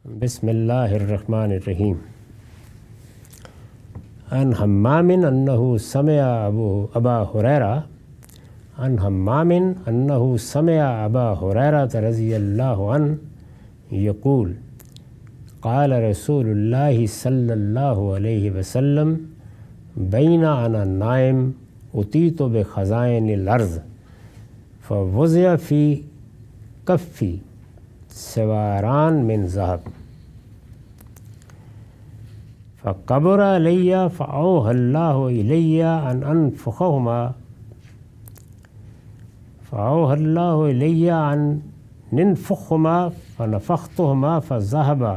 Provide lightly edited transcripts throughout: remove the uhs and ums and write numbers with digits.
بسم اللہ الرحمن الرحیم. عن حمام انه سمع ابا هريرة عن حمام انه سمع ابا هريرة رضی اللہ عنہ یقول قال رسول اللہ صلی اللہ علیہ وسلم بین انا نائم اتیت بخزائن الارض فوضع فی کفی سواران من ذهب فقبر علی فأوحى اللہ الی ان ننفخهما فنفختهما فذهبا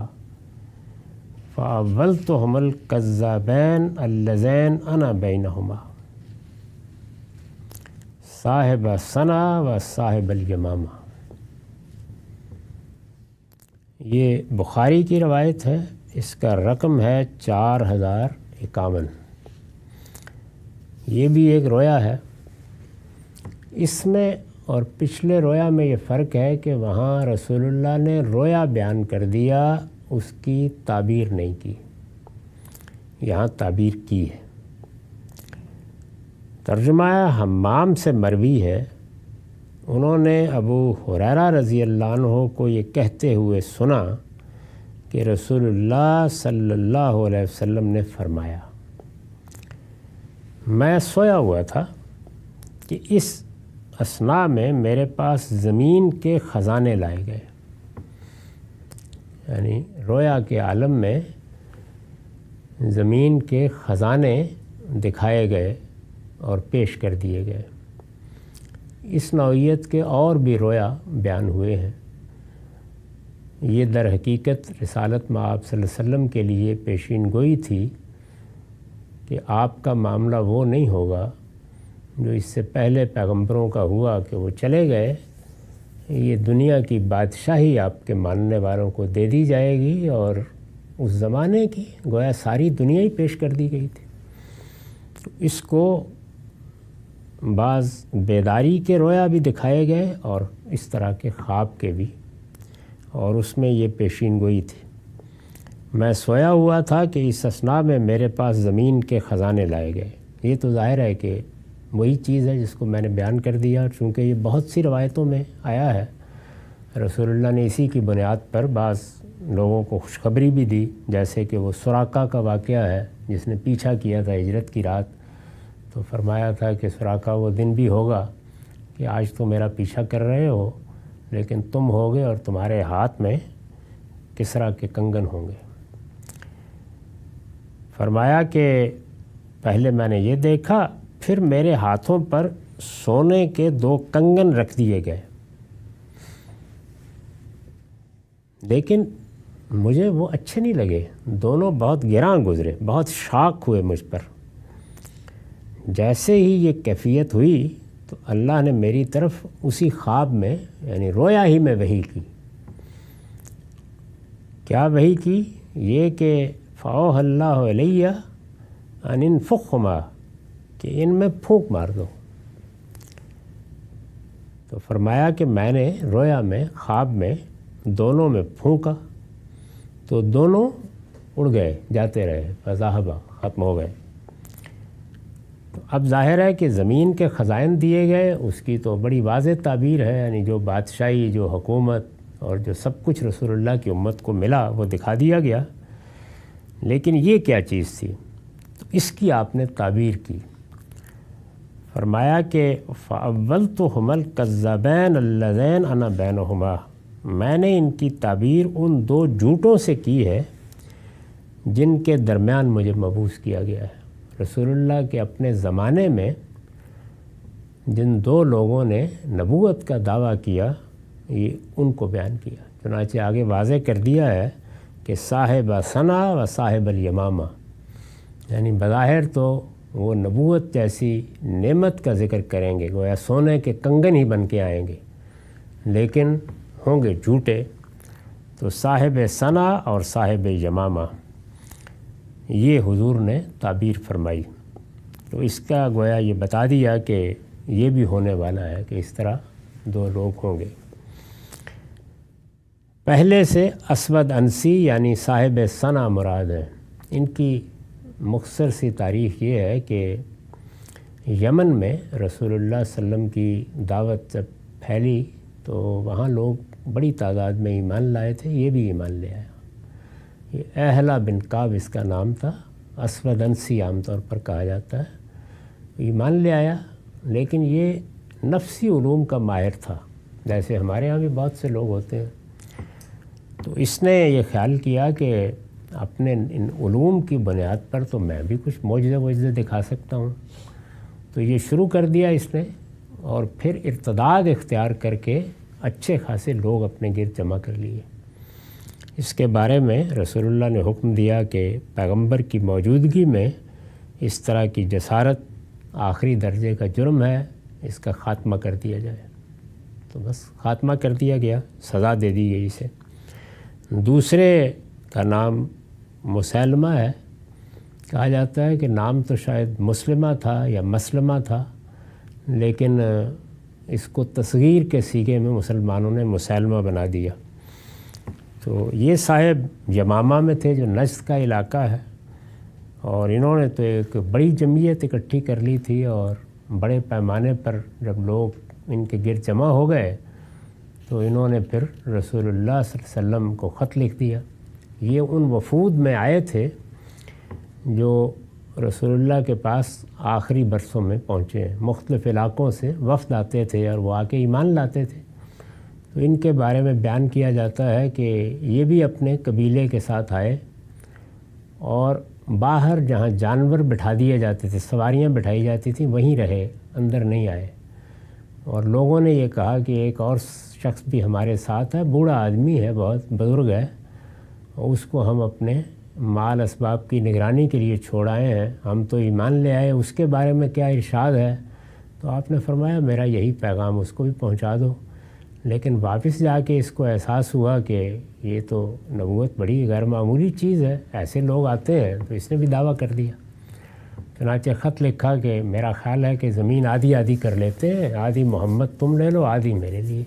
فأولتهما الكذابين اللذين انا بینهما صاحب السنہ و صاحب الیمامہ. یہ بخاری کی روایت ہے. اس کا رقم ہے 4051. یہ بھی ایک رویا ہے. اس میں اور پچھلے رویا میں یہ فرق ہے کہ وہاں رسول اللہ نے رویا بیان کر دیا، اس کی تعبیر نہیں کی. یہاں تعبیر کی ہے. ترجمہ حمام سے مروی ہے. انہوں نے ابو ہریرہ رضی اللہ عنہ کو یہ کہتے ہوئے سنا کہ رسول اللہ صلی اللہ علیہ وسلم نے فرمایا، میں سویا ہوا تھا کہ اس اثناء میں میرے پاس زمین کے خزانے لائے گئے. یعنی رویا کے عالم میں زمین کے خزانے دکھائے گئے اور پیش کر دیے گئے. اس نوعیت کے اور بھی رویا بیان ہوئے ہیں. یہ در حقیقت رسالت مآب صلی اللہ علیہ وسلم کے لیے پیشین گوئی تھی کہ آپ کا معاملہ وہ نہیں ہوگا جو اس سے پہلے پیغمبروں کا ہوا کہ وہ چلے گئے. یہ دنیا کی بادشاہی آپ کے ماننے والوں کو دے دی جائے گی، اور اس زمانے کی گویا ساری دنیا ہی پیش کر دی گئی تھی. تو اس کو بعض بیداری کے رویا بھی دکھائے گئے اور اس طرح کے خواب کے بھی، اور اس میں یہ پیشین گوئی تھی. میں سویا ہوا تھا کہ اس اثناء میں میرے پاس زمین کے خزانے لائے گئے. یہ تو ظاہر ہے کہ وہی چیز ہے جس کو میں نے بیان کر دیا، چونکہ یہ بہت سی روایتوں میں آیا ہے. رسول اللہ نے اسی کی بنیاد پر بعض لوگوں کو خوشخبری بھی دی، جیسے کہ وہ سراقہ کا واقعہ ہے جس نے پیچھا کیا تھا ہجرت کی رات. تو فرمایا تھا کہ سراقہ وہ دن بھی ہوگا کہ آج تو میرا پیچھا کر رہے ہو، لیکن تم ہوگے اور تمہارے ہاتھ میں کسرا کے کنگن ہوں گے. فرمایا کہ پہلے میں نے یہ دیکھا، پھر میرے ہاتھوں پر سونے کے 2 کنگن رکھ دیے گئے، لیکن مجھے وہ اچھے نہیں لگے. دونوں بہت گراں گزرے، بہت شاک ہوئے مجھ پر. جیسے ہی یہ کیفیت ہوئی تو اللہ نے میری طرف اسی خواب میں، یعنی رویا ہی میں وحی کی. کیا وحی کی؟ یہ کہ فأوحى اللہ علیہ ان انفخهما، کہ ان میں پھونک مار دو. تو فرمایا کہ میں نے رویا میں، خواب میں دونوں میں پھونکا تو دونوں اڑ گئے، جاتے رہے. فذهبا، ختم ہو گئے. اب ظاہر ہے کہ زمین کے خزائن دیے گئے، اس کی تو بڑی واضح تعبیر ہے. یعنی جو بادشاہی، جو حکومت اور جو سب کچھ رسول اللہ کی امت کو ملا وہ دکھا دیا گیا. لیکن یہ کیا چیز تھی؟ تو اس کی آپ نے تعبیر کی. فرمایا کہ فَأَوَّلْتُهُمَا الْكَذَّابَيْنَ اللَّذَيْنَ أَنَا بَيْنَهُمَا، میں نے ان کی تعبیر ان 2 جھوٹوں سے کی ہے جن کے درمیان مجھے مبعوث کیا گیا ہے. رسول اللہ کے اپنے زمانے میں جن 2 لوگوں نے نبوت کا دعویٰ کیا، یہ ان کو بیان کیا. چنانچہ آگے واضح کر دیا ہے کہ صاحب ثنا و صاحب الیمامہ، یعنی بظاہر تو وہ نبوت جیسی نعمت کا ذکر کریں گے، گویا سونے کے کنگن ہی بن کے آئیں گے، لیکن ہوں گے جھوٹے. تو صاحب ثنا اور صاحب یمامہ یہ حضور نے تعبیر فرمائی. تو اس کا گویا یہ بتا دیا کہ یہ بھی ہونے والا ہے کہ اس طرح 2 لوگ ہوں گے. پہلے سے اسود انسی یعنی صاحب ثنا مراد ہیں۔ ان کی مختصر سی تاریخ یہ ہے کہ یمن میں رسول اللہ صلی اللہ علیہ وسلم کی دعوت جب پھیلی تو وہاں لوگ بڑی تعداد میں ایمان لائے تھے، یہ بھی ایمان لے آیا۔ یہ اہلا بن کعب اس کا نام تھا، اسود انسی عام طور پر کہا جاتا ہے۔ ایمان لے آیا، لیکن یہ نفسی علوم کا ماہر تھا، جیسے ہمارے ہاں بھی بہت سے لوگ ہوتے ہیں۔ تو اس نے یہ خیال کیا کہ اپنے ان علوم کی بنیاد پر تو میں بھی کچھ معجزے دکھا سکتا ہوں۔ تو یہ شروع کر دیا اس نے، اور پھر ارتداد اختیار کر کے اچھے خاصے لوگ اپنے گرد جمع کر لیے۔ اس کے بارے میں رسول اللہ نے حکم دیا کہ پیغمبر کی موجودگی میں اس طرح کی جسارت آخری درجے کا جرم ہے، اس کا خاتمہ کر دیا جائے۔ تو بس خاتمہ کر دیا گیا، سزا دے دی گئی اسے۔ دوسرے کا نام مسلمہ ہے، کہا جاتا ہے کہ نام تو شاید مسلمہ تھا یا مسلمہ تھا، لیکن اس کو تصغیر کے سیغے میں مسلمانوں نے مسلمہ بنا دیا۔ تو یہ صاحب یمامہ میں تھے، جو نجد کا علاقہ ہے، اور انہوں نے تو ایک بڑی جمعیت اکٹھی کر لی تھی، اور بڑے پیمانے پر جب لوگ ان کے گرد جمع ہو گئے تو انہوں نے پھر رسول اللہ صلی اللہ علیہ وسلم کو خط لکھ دیا۔ یہ ان وفود میں آئے تھے جو رسول اللہ کے پاس آخری برسوں میں پہنچے ہیں۔ مختلف علاقوں سے وفد آتے تھے اور وہ آ کے ایمان لاتے تھے۔ تو ان کے بارے میں بیان کیا جاتا ہے کہ یہ بھی اپنے قبیلے کے ساتھ آئے، اور باہر جہاں جانور بٹھا دیے جاتے تھے، سواریاں بٹھائی جاتی تھیں، وہیں رہے، اندر نہیں آئے۔ اور لوگوں نے یہ کہا کہ ایک اور شخص بھی ہمارے ساتھ ہے، بوڑھا آدمی ہے، بہت بزرگ ہے، اس کو ہم اپنے مال اسباب کی نگرانی کے لیے چھوڑ آئے ہیں، ہم تو ایمان لے آئے، اس کے بارے میں کیا ارشاد ہے؟ تو آپ نے فرمایا میرا یہی پیغام اس کو بھی پہنچا دو۔ لیکن واپس جا کے اس کو احساس ہوا کہ یہ تو نبوت بڑی غیر معمولی چیز ہے، ایسے لوگ آتے ہیں، تو اس نے بھی دعویٰ کر دیا۔ چنانچہ خط لکھا کہ میرا خیال ہے کہ زمین آدھی آدھی کر لیتے ہیں، آدھی محمد تم لے لو، آدھی میرے لیے۔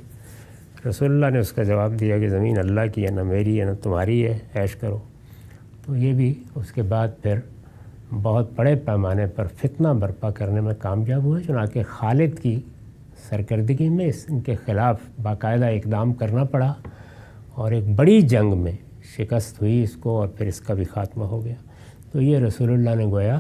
رسول اللہ نے اس کا جواب دیا کہ زمین اللہ کی ہے، نہ میری ہے نہ تمہاری ہے، عیش کرو۔ تو یہ بھی اس کے بعد پھر بہت بڑے پیمانے پر فتنہ برپا کرنے میں کامیاب ہوئے، چنانچہ خالد کی سرکردگی میں ان کے خلاف باقاعدہ اقدام کرنا پڑا، اور ایک بڑی جنگ میں شکست ہوئی اس کو، اور پھر اس کا بھی خاتمہ ہو گیا۔ تو یہ رسول اللہ نے گویا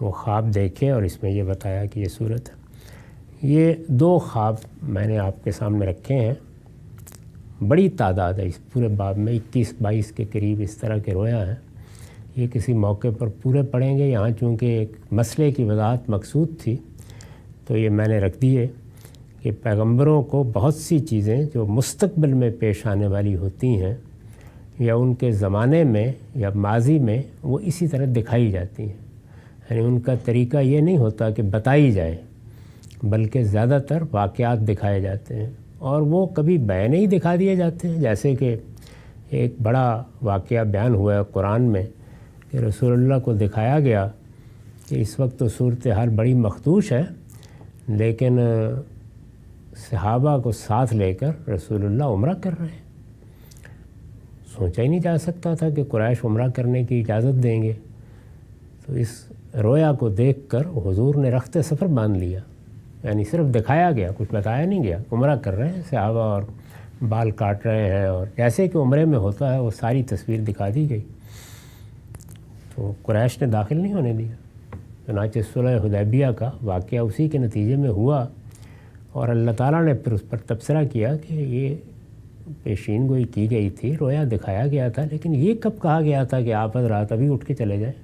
وہ خواب دیکھے، اور اس میں یہ بتایا کہ یہ صورت ہے۔ یہ دو خواب میں نے آپ کے سامنے رکھے ہیں، بڑی تعداد ہے اس پورے باب میں، 21-22 کے قریب اس طرح کے رویا ہیں۔ یہ کسی موقع پر پورے پڑھیں گے، یہاں چونکہ ایک مسئلے کی وضاحت مقصود تھی تو یہ میں نے رکھ دیے کہ پیغمبروں کو بہت سی چیزیں جو مستقبل میں پیش آنے والی ہوتی ہیں یا ان کے زمانے میں یا ماضی میں، وہ اسی طرح دکھائی جاتی ہیں۔ یعنی ان کا طریقہ یہ نہیں ہوتا کہ بتائی جائے، بلکہ زیادہ تر واقعات دکھائے جاتے ہیں، اور وہ کبھی بیان ہی دکھا دیے جاتے ہیں۔ جیسے کہ ایک بڑا واقعہ بیان ہوا ہے قرآن میں کہ رسول اللہ کو دکھایا گیا کہ اس وقت تو صورتحال بڑی مخدوش ہے، لیکن صحابہ کو ساتھ لے کر رسول اللہ عمرہ کر رہے ہیں۔ سوچا ہی نہیں جا سکتا تھا کہ قریش عمرہ کرنے کی اجازت دیں گے۔ تو اس رویا کو دیکھ کر حضور نے رخت سفر باندھ لیا، یعنی صرف دکھایا گیا، کچھ بتایا نہیں گیا۔ عمرہ کر رہے ہیں صحابہ اور بال کاٹ رہے ہیں، اور جیسے کہ عمرے میں ہوتا ہے وہ ساری تصویر دکھا دی گئی۔ تو قریش نے داخل نہیں ہونے دیا۔ چنانچہ صلح حدیبیہ کا واقعہ اسی کے نتیجے میں ہوا، اور اللہ تعالیٰ نے پھر اس پر تبصرہ کیا کہ یہ پیشین گوئی کی گئی تھی، رویا دکھایا گیا تھا، لیکن یہ کب کہا گیا تھا کہ آپ حضرات ابھی اٹھ کے چلے جائیں،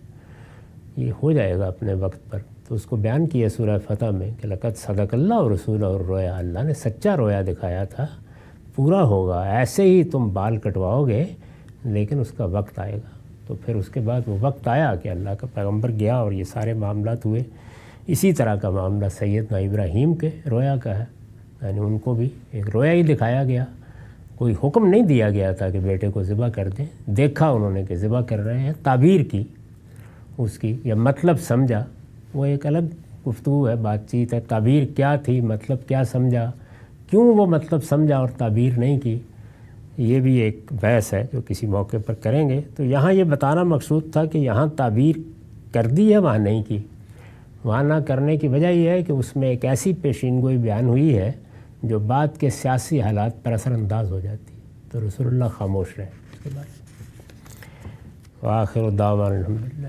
یہ ہو جائے گا اپنے وقت پر۔ تو اس کو بیان کیا سورہ فتح میں کہ لقد صدق اللہ اور رسول اور رویا، اللہ نے سچا رویا دکھایا تھا، پورا ہوگا، ایسے ہی تم بال کٹواؤ گے لیکن اس کا وقت آئے گا۔ تو پھر اس کے بعد وہ وقت آیا کہ اللہ کا پیغمبر گیا اور یہ سارے معاملات ہوئے۔ اسی طرح کا معاملہ سیدنا ابراہیم کے رویا کا ہے، یعنی ان کو بھی ایک رویا ہی دکھایا گیا، کوئی حکم نہیں دیا گیا تھا کہ بیٹے کو ذبح کر دیں، دیکھا انہوں نے کہ ذبح کر رہے ہیں، تعبیر کی اس کی یا مطلب سمجھا، وہ ایک الگ گفتگو ہے، بات چیت ہے، تعبیر کیا تھی، مطلب کیا سمجھا، کیوں وہ مطلب سمجھا اور تعبیر نہیں کی، یہ بھی ایک بحث ہے جو کسی موقع پر کریں گے۔ تو یہاں یہ بتانا مقصود تھا کہ یہاں تعبیر کر دی ہے، وہاں نہیں کی۔ وہاں نہ کرنے کی وجہ یہ ہے کہ اس میں ایک ایسی پیشین گوئی بیان ہوئی ہے جو بعد کے سیاسی حالات پر اثر انداز ہو جاتی ہے، تو رسول اللہ خاموش رہے اس کے بعد۔ وآخر دعوانا الحمدللہ۔